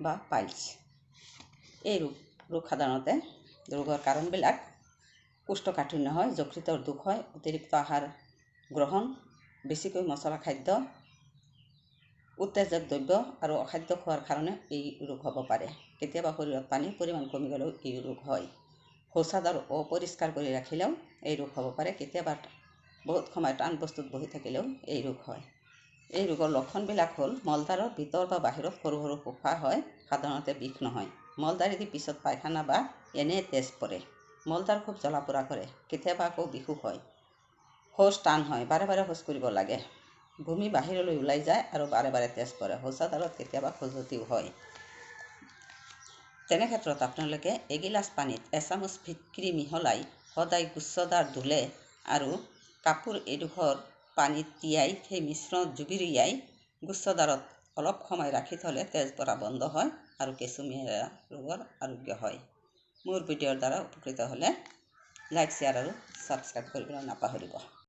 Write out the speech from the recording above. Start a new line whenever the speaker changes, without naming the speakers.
বা পাইলছ। এই ৰোগ সাধাৰণতে ৰোগৰ কাৰণবিলাক কোষ্ঠকাঠিন্য হয়, যকৃতৰ দুখ হয়, অতিৰিক্ত আহাৰ গ্ৰহণ, বেছিকৈ মছলা খাদ্য, উত্তেজক দ্ৰব্য আৰু অখাদ্য খোৱাৰ কাৰণে এই ৰোগ হ'ব পাৰে। কেতিয়াবা শৰীৰত পানীৰ পৰিমাণ কমি গ'লেও এই ৰোগ হয়। শৌচাগাৰ অপৰিষ্কাৰ কৰি ৰাখিলেও এই ৰোগ হ'ব পাৰে। কেতিয়াবা বহুত সময় টান বস্তুত বহি থাকিলেও এই ৰোগ হয়। এই ৰোগৰ লক্ষণবিলাক হ'ল মলদ্বাৰৰ ভিতৰ বা বাহিৰত সৰু সৰু ফোঁফা হয়, সাধাৰণতে বিষ নহয়। মলদ্বাৰেদি পিছত পায়খানা বা এনে তেজ পৰে। মলদ্বাৰ খুব জ্বলা পোৰা কৰে, কেতিয়াবা আকৌ বিষো হয়। শৌচ টান হয়, বাৰে বাৰে শৌচ কৰিব লাগে। বমি বাহিৰলৈ ওলাই যায় আৰু বাৰে বাৰে তেজ পৰে। শৌচাগাৰত কেতিয়াবা খজুৱতিও হয়। তেনে ক্ষেত্ৰত আপোনালোকে এগিলাচ পানীত এচামুচ ফিটকিৰি মিহলাই সদায় গুচ্ছদ্বাৰ ধুলে আৰু কাপোৰ এডোখৰ পানীত তিয়াই সেই মিশ্ৰণত জুবিৰিয়াই গুচ্ছদ্বাৰত অলপ সময় ৰাখি থ'লে তেজ বৰা বন্ধ হয় আৰু কেঁচুমেৰীয়া ৰোগৰ আৰোগ্য হয়। মোৰ ভিডিঅ'ৰ দ্বাৰা উপকৃত হ'লে লাইক, শ্বেয়াৰ আৰু ছাবস্ক্ৰাইব কৰিবলৈ নাপাহৰিব।